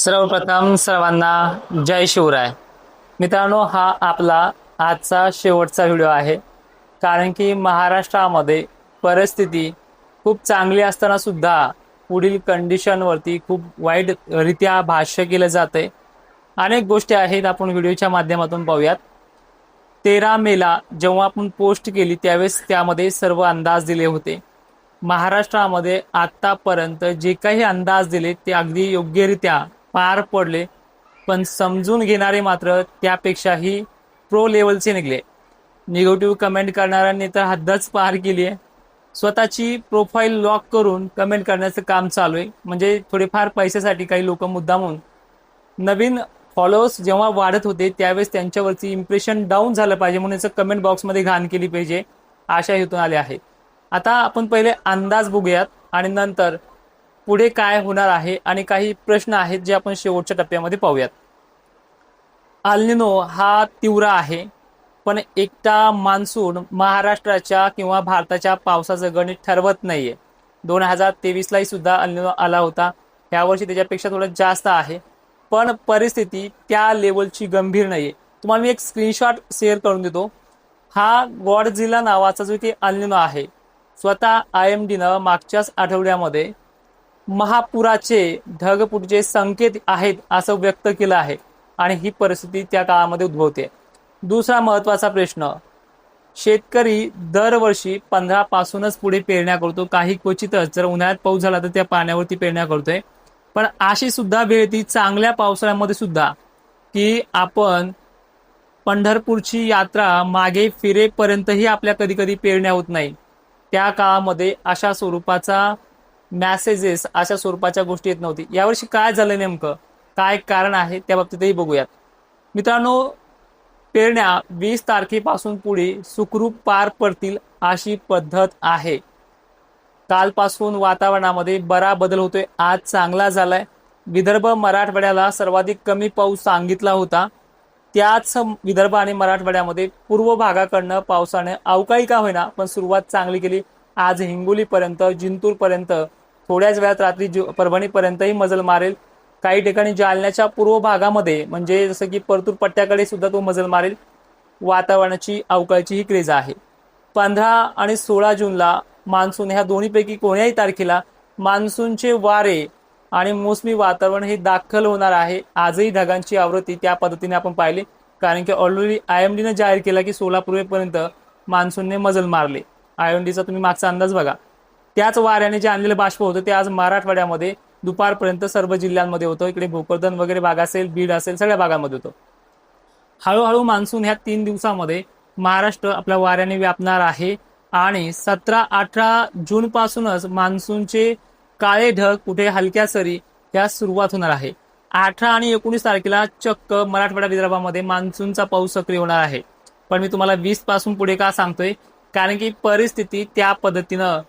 सर्वप्रथम सर्वांना जय शिवराय. मित्रांनो, हा आपला आजचा शेवटचा व्हिडिओ आहे. कारण की महाराष्ट्रामध्ये परिस्थिती खूप चांगली असताना सुद्धा पुढील कंडिशनवरती खूप वाईटरित्या भाष्य केलं जाते. अनेक गोष्टी आहेत, आपण व्हिडिओच्या माध्यमातून पाहूयात. 13 मेला जेव्हा आपण पोस्ट केली त्यावेळेस त्यामध्ये सर्व अंदाज दिले होते. महाराष्ट्रामध्ये आतापर्यंत जे काही अंदाज दिले ते अगदी योग्यरित्या पार पडले, पण समजून घेणारे मात्र त्यापेक्षाही प्रो लेवलचे निघले. निगेटिव्ह कमेंट करणाऱ्यांनी तर हद्दच पार केली आहे. स्वतःची प्रोफाईल लॉक करून कमेंट करण्याचं काम चालू आहे. म्हणजे थोडेफार पैशासाठी काही लोक मुद्दामून नवीन फॉलोअर्स जेव्हा वाढत होते त्यावेळेस त्यांच्यावरती इम्प्रेशन डाऊन झालं पाहिजे म्हणून कमेंट बॉक्समध्ये घाण केली पाहिजे, अशा हेतून आले आहेत. आता आपण पहिले अंदाज बघूयात आणि नंतर पुढे काय होणार आहे आणि काही प्रश्न आहेत जे आपण शेवटच्या टप्प्यामध्ये पाहूयात. अल निनो हा तीव्र आहे, पण एकटा मान्सून महाराष्ट्राच्या किंवा भारताच्या पावसाचं गणित ठरवत नाहीये. 2023लाही सुद्धा अल निनो आला होता. यावर्षी त्याच्यापेक्षा थोडं जास्त आहे, पण परिस्थिती त्या लेवलची गंभीर नाहीये. तुम्हाला मी एक स्क्रीनशॉट शेअर करून देतो. हा गॉडझिला नावाचा जो की अल निनो आहे, स्वतः IMDनं मागच्याच आठवड्यामध्ये महापुराचे ढगफुटीचे संकेत आहेत असं व्यक्त केलं आहे आणि ही परिस्थिती त्या काळामध्ये उद्भवते. दुसरा महत्त्वाचा प्रश्न, शेतकरी दरवर्षी 15 पासूनच पुढे पेरण्या करतो. काही क्वचितच जर उन्हाळ्यात पाऊस झाला तर त्या पाण्यावरती पेरण्या करतोय. पण अशी सुद्धा वेळ ती चांगल्या पावसाळ्यामध्ये सुद्धा की आपण पंढरपूरची यात्रा मागे फिरेपर्यंतही आपल्या कधी कधी पेरण्या होत नाही. त्या काळामध्ये अशा स्वरूपाचा मॅसेजेस, अशा स्वरूपाच्या गोष्टी येत नव्हती. यावर्षी काय झालं, नेमकं काय कारण आहे त्या बाबतीतही बघूयात. मित्रांनो, पेरण्या 20 तारखेपासून पुढे सुखरूप पार पडतील अशी पद्धत आहे. कालपासून वातावरणामध्ये बरा बदल होतोय. आज चांगला झालाय. विदर्भ मराठवाड्याला सर्वाधिक कमी पाऊस सांगितला होता. त्याच विदर्भ आणि मराठवाड्यामध्ये पूर्व भागाकडनं पावसाने अवकाळी का होईना पण सुरुवात चांगली केली. आज हिंगोलीपर्यंत, जिंतूरपर्यंत, थोड्याच वेळात रात्री परभणीपर्यंतही मजल मारेल. काही ठिकाणी जालन्याच्या पूर्व भागामध्ये म्हणजे जसं की परतूर पट्ट्याकडे सुद्धा तो मजल मारेल. वातावरणाची अवकाळीची ही क्रेज आहे. 15 आणि 16 जूनला मान्सून, ह्या दोन्हीपैकी कोण्याही तारखेला मान्सूनचे वारे आणि मोसमी वातावरण हे दाखल होणार आहे. आजही ढगांची आवृत्ती त्या पद्धतीने आपण पाहिली, कारण की ऑलरेडी IMDनं जाहीर केला की 16 पूर्वेपर्यंत मान्सूनने मजल मारले. IMDचा तुम्ही मागचा अंदाज बघा. त्याच वाऱ्याने जे आणलेलं बाष्प होतं ते आज मराठवाड्यामध्ये दुपारपर्यंत सर्व जिल्ह्यांमध्ये होतं. इकडे भोकरदन वगैरे भाग असेल, बीड असेल, सगळ्या भागामध्ये होतं. हळूहळू मान्सून ह्या 3 दिवसामध्ये महाराष्ट्र आपल्या वाऱ्याने व्यापणार आहे आणि 17-18 जून पासूनच मान्सूनचे काळे ढग, कुठे हलक्या सरी, या सुरुवात होणार आहे. 18 आणि 19 तारखेला चक्क मराठवाडा विदर्भामध्ये मान्सूनचा पाऊस सक्रिय होणार आहे. पण मी तुम्हाला 20 पासून पुढे का सांगतोय, कारण की परिस्थिती त्या पद्धतीनं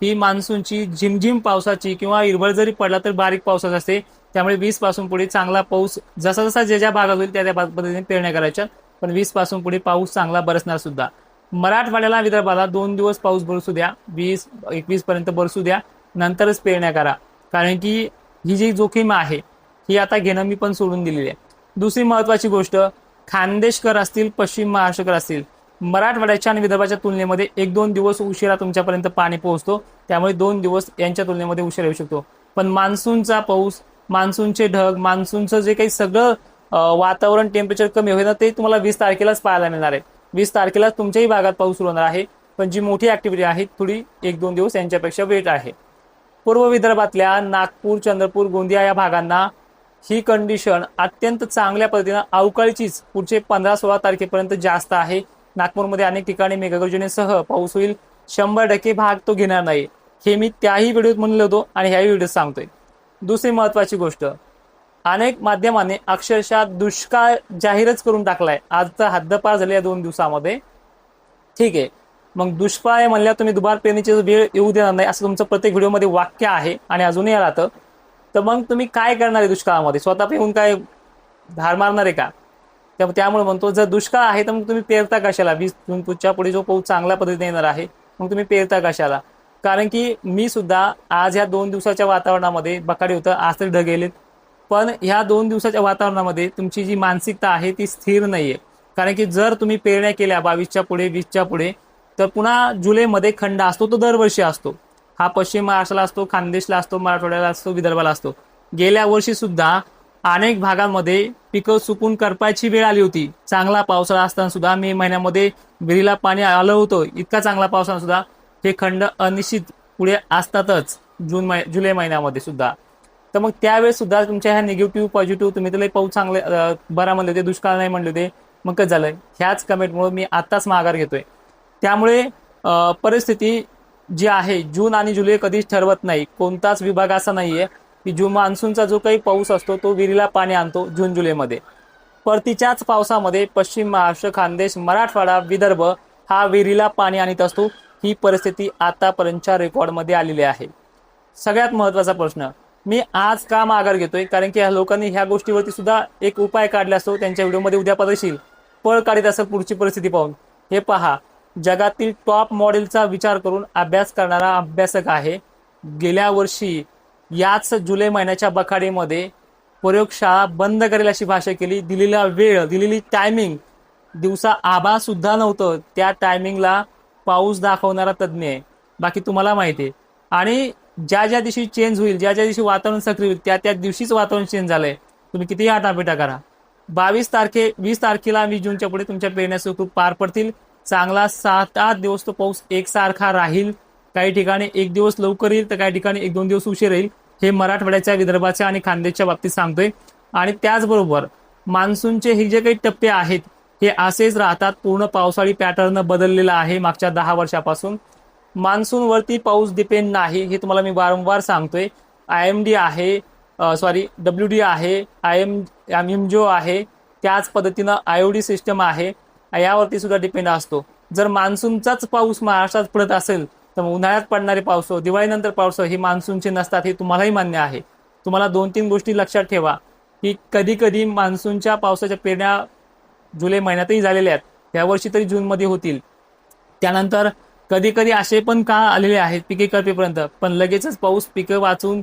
ही मान्सूनची झिमझिम पावसाची किंवा इरबळ जरी पडला तर बारीक पावसाचा असते. त्यामुळे 20 पासून पुढे चांगला पाऊस, जसा जसा ज्या ज्या भागात होईल त्या त्या पद्धतीने पेरण्या करायच्या. पण 20 पासून पुढे पाऊस चांगला बरसणार सुद्धा. मराठवाड्याला, विदर्भाला 2 दिवस पाऊस बरसू द्या, 20-21 पर्यंत बरसू द्या, नंतरच पेरण्या करा. कारण की ही जी जोखीम आहे ही आता घेणं मी पण सोडून दिलेली आहे. दुसरी महत्वाची गोष्ट, खानदेशकर असतील, पश्चिम महाराष्ट्रकर असतील, मराठवाड्याच्या आणि विदर्भाच्या तुलनेमध्ये 1-2 दिवस उशिरा तुमच्यापर्यंत पाणी पोहोचतो. त्यामुळे 2 दिवस यांच्या तुलनेमध्ये उशिरा येऊ शकतो. पण मान्सूनचा पाऊस, मान्सूनचे ढग, मान्सूनचं जे काही सगळं वातावरण, टेम्परेचर कमी होईल ते तुम्हाला 20 तारखेलाच पाहायला मिळणार आहे. 20 तारखेलाच तुमच्याही भागात पाऊस सुरू होणार आहे. पण जी मोठी ऍक्टिव्हिटी आहे थोडी 1-2 दिवस यांच्यापेक्षा वेट आहे. पूर्व विदर्भातल्या नागपूर, चंद्रपूर, गोंदिया या भागांना ही कंडिशन अत्यंत चांगल्या पद्धतीनं अवकाळीचीच पुढचे 15-16 तारखेपर्यंत जास्त आहे. नागपूरमध्ये अनेक ठिकाणी मेघगर्जनेसह पाऊस होईल. 100% भाग तो घेणार नाही, हे मी त्याही व्हिडिओत म्हणलं होतो आणि ह्याही व्हिडिओत सांगतोय. दुसरी महत्वाची गोष्ट, अनेक माध्यमांनी अक्षरशः दुष्काळ जाहीरच करून टाकलाय. आज तर हद्दपार झाली या 2 दिवसामध्ये. ठीक आहे, मग दुष्काळ म्हणल्यावर तुम्ही दुबार पेरणीची वेळ येऊ देणार नाही असं तुमचं प्रत्येक व्हिडिओमध्ये वाक्य आहे आणि अजूनही राहतं. तर मग तुम्ही काय करणार आहे दुष्काळामध्ये? स्वतः पेरून काय धार मारणार आहे का? त्यामुळे म्हणतो, जर दुष्काळ आहे तर मग तुम्ही पेरता कशाला? 20 जून पुढच्या पुढे जो पाऊस चांगल्या पद्धतीने येणार आहे, मग तुम्ही पेरता कशाला? कारण की मी सुद्धा आज ह्या 2 दिवसाच्या वातावरणामध्ये बकाडी होतं. आज तरी ढग गेलेत. पण ह्या 2 दिवसाच्या वातावरणामध्ये तुमची जी मानसिकता आहे ती स्थिर नाहीये. कारण की जर तुम्ही पेरण्या केल्या 22च्या पुढे 20च्या पुढे, तर पुन्हा जुलैमध्ये खंड असतो, तो दरवर्षी असतो. हा पश्चिम महाराष्ट्राला असतो, खानदेशला असतो, मराठवाड्याला असतो, विदर्भाला असतो. गेल्या वर्षी सुद्धा अनेक भागांमध्ये पिकं सुकून करपायची वेळ आली होती. चांगला पावसाळा असताना सुद्धा मे महिन्यामध्ये विहिरीला पाणी आलं होतं. इतका चांगला पावसाळा सुद्धा हे खंड अनिश्चित पुढे असतातच जुलै महिन्यामध्ये सुद्धा. तर मग त्यावेळेस सुद्धा तुमच्या ह्या निगेटिव्ह पॉझिटिव्ह तुम्ही त्याला पाऊस चांगले बरा म्हणले होते, दुष्काळ नाही म्हणले होते, मग काय झालं? ह्याच कमेंटमुळे मी आत्ताच माघार घेतोय. त्यामुळे परिस्थिती जी आहे, जून आणि जुलै कधीच ठरवत नाही. कोणताच विभाग असा नाहीये की जो मान्सूनचा जो काही पाऊस असतो तो विहिरीला पाणी आणतो जून जुलैमध्ये. परतीच्याच पावसामध्ये पश्चिम महाराष्ट्र, खानदेश, मराठवाडा, विदर्भ हा विहिरीला पाणी आणत असतो. ही परिस्थिती आतापर्यंतच्या रेकॉर्डमध्ये आलेली आहे. सगळ्यात महत्त्वाचा प्रश्न, मी आज का माघार घेतोय? कारण की ह्या लोकांनी ह्या गोष्टीवरती सुद्धा एक उपाय काढला असतो. त्यांच्या व्हिडिओमध्ये उद्या पदशील पळ काढीत असेल पुढची परिस्थिती पाहून. हे पहा, जगातील टॉप मॉडेलचा विचार करून अभ्यास करणारा अभ्यासक आहे. गेल्या वर्षी याच जुलै महिन्याच्या बखाडीमध्ये प्रयोगशाळा बंद करेल अशी भाषा केली. दिलेला वेळ, दिलेली टायमिंग, दिवसा आभाळ सुद्धा नव्हतं, त्या टायमिंगला पाऊस दाखवणारा तज्ज्ञ आहे. बाकी तुम्हाला माहिती आहे. आणि ज्या ज्या दिवशी चेंज होईल, ज्या ज्या दिवशी वातावरण सक्रिय होईल, त्या दिवशीच वातावरण चेंज झालंय. तुम्ही कितीही आटापिटा करा. 20 तारखेला 20 जूनच्या पुढे तुमच्या पेरण्या सुखरूप पार पडतील. चांगला 7-8 दिवस तो पाऊस एकसारखा राहील. काही ठिकाणी एक दिवस लवकर येईल, तर काही ठिकाणी 1-2 दिवस उशीर येईल. हे मराठवाड्याच्या, विदर्भाच्या आणि खानदेशच्या बाबतीत सांगतोय. आणि त्याचबरोबर मान्सूनचे हे जे काही टप्पे आहेत हे असेच राहतात. पूर्ण पावसाळी पॅटर्न बदललेला आहे मागच्या 10 वर्षापासून. मान्सूनवरती पाऊस डिपेंड नाही, हे तुम्हाला मी वारंवार सांगतोय. IMD आहे, WD आहे, MJO आहे, त्याच पद्धतीनं IOD सिस्टम आहे, यावरती सुद्धा डिपेंड असतो. जर मान्सूनचाच पाऊस महाराष्ट्रात पडत असेल तर उन्हाळ्यात पडणारे पाऊस, दिवाळीनंतर पाऊस हे मान्सूनचे नसतात, हे तुम्हालाही मान्य आहे. तुम्हाला 2-3 गोष्टी लक्षात ठेवा की कधी कधी मान्सूनच्या पावसाच्या पेरण्या जुलै महिन्यातही झालेल्या आहेत, यावर्षी तरी जूनमध्ये होतील. त्यानंतर कधी कधी असे पण का आलेले आहेत पिके करपेपर्यंत, पण लगेचच पाऊस पिकं वाचून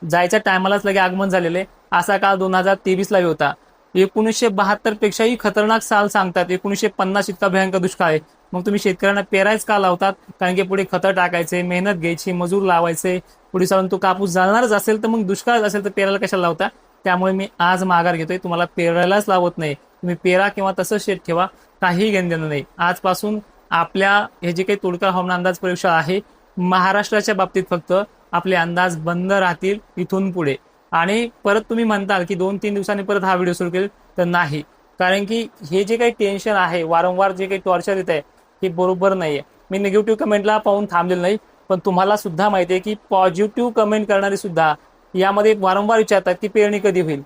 जायच्या टायमालाच लगे आगमन झालेले. असा काळ 2023ला होता. 1972 पेक्षाही खतरनाक साल सांगतात. 1950 इतका भयंकर दुष्काळ आहे. मग तुम्ही शेतकऱ्यांना पेरायच का लावतात? कारण की पुढे खतं टाकायचे, मेहनत घ्यायची, मजूर लावायचे, पुढे चालून तो कापूस जाणारच असेल तर मग दुष्काळ असेल तर पेरायला कशाला लावता? त्यामुळे मी आज माघार घेतोय. तुम्हाला पेरायलाच लावत नाही. तुम्ही पेरा किंवा तसंच शेत ठेवा, काहीही घेणं नाही. आजपासून आपल्या हे जे काही तोडकर हवामान अंदाज प्रयोगशाळा आहे, महाराष्ट्राच्या बाबतीत फक्त आपले अंदाज बंद राहतील इथून पुढे. आणि परत तुम्ही म्हणताल की 2-3 दिवसांनी परत हा व्हिडिओ सुरू केल, तर नाही. कारण की हे जे काही टेन्शन आहे, वारंवार जे काही टॉर्चर येत आहे, हे बरोबर नाहीये. मी निगेटिव्ह कमेंटला पाहून थांबलेलं नाही, पण तुम्हाला सुद्धा माहिती आहे की पॉझिटिव्ह कमेंट करणारे सुद्धा यामध्ये वारंवार विचारतात की पेरणी कधी होईल.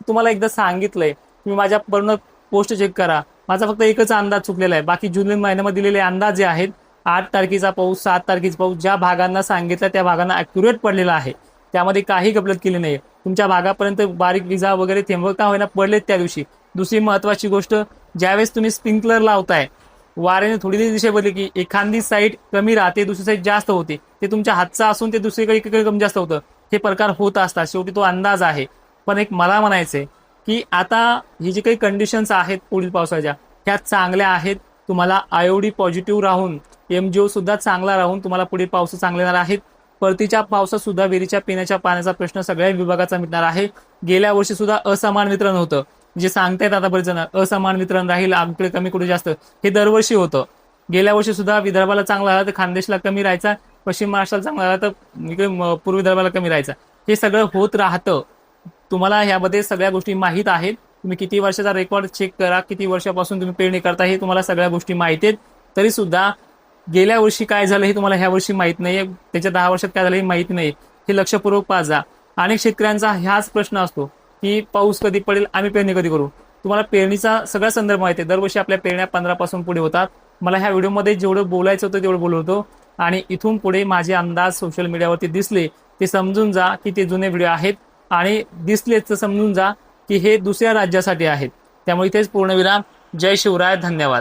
तुम्हाला एकदा सांगितलंय, तुम्ही माझ्या पूर्ण पोस्ट चेक करा. माझा फक्त एकच अंदाज चुकलेला आहे. बाकी जुलै महिन्यामध्ये दिलेले अंदाज जे आहेत, 8 तारखेचा पाऊस, 7 तारखेचा पाऊस, ज्या भागांना सांगितलं त्या भागांना ॲक्युरेट पडलेला आहे. त्यामध्ये काही गफलत केली नाही. तुमच्या भागापर्यंत बारीक विजा वगैरे थेंब का होईना पडलेत त्या दिवशी. दुसरी महत्वाची गोष्ट, ज्यावेळेस तुम्ही स्प्रिंकलर लावताय, वाऱ्याने थोडी दिशा बदली की एखादी साईड कमी राहते, दुसरी साईड जास्त होते. ते तुमच्या हातचा असून ते दुसरीकडे कमी जास्त होतं. हे प्रकार होत असतात. शेवटी तो अंदाज आहे. पण एक मला म्हणायचंय की आता ही जी काही कंडिशन्स आहेत पुढील पावसाच्या, ह्या चांगल्या आहेत. तुम्हाला IOD पॉझिटिव्ह राहून, MJO सुद्धा चांगला राहून तुम्हाला पुढे पाऊस चांगले येणार आहेत. परतीच्या पावसात सुद्धा विहिरीच्या पिण्याच्या पाण्याचा प्रश्न सगळ्या विभागाचा मिटणार आहे. गेल्या वर्षी सुद्धा असमान वितरण होतं, जे सांगतायत आता बरेच जण असमान वितरण राहील, आमकडे कमी कुठे जास्त, हे दरवर्षी होतं. गेल्या वर्षी सुद्धा विदर्भाला चांगला आला तर खानदेशला कमी राहायचा, पश्चिम महाराष्ट्राला चांगला आला तर इकडे पूर्व विदर्भाला कमी राहायचा. हे सगळं होत राहतं. तुम्हाला ह्यामध्ये सगळ्या गोष्टी माहीत आहेत. तुम्ही किती वर्षाचा रेकॉर्ड चेक करा, किती वर्षापासून तुम्ही पेरणी करता, हे तुम्हाला सगळ्या गोष्टी माहिती आहेत. तरी सुद्धा गेल्या वर्षी काय झालं हे तुम्हाला ह्या वर्षी माहित नाहीये, त्याच्या 10 वर्षात काय झालं हे माहिती नाही. हे लक्षपूर्वक पाहत जा. अनेक शेतकऱ्यांचा ह्याच प्रश्न असतो की पाऊस कधी पडेल, आम्ही पेरणी कधी करू. तुम्हाला पेरणीचा सगळा संदर्भ माहिती आहे. दरवर्षी आपल्या पेरण्या 15 पासून पुढे होतात. मला ह्या व्हिडिओमध्ये जेवढं बोलायचं होतं तेवढं बोलत होतो. आणि इथून पुढे माझे अंदाज सोशल मीडियावरती दिसले ते समजून जा की ते जुने व्हिडिओ आहेत, आणि दिसलेच तर समजून जा की हे दुसऱ्या राज्यासाठी आहेत. त्यामुळे इथेच पूर्णविराम. जय शिवराय. धन्यवाद.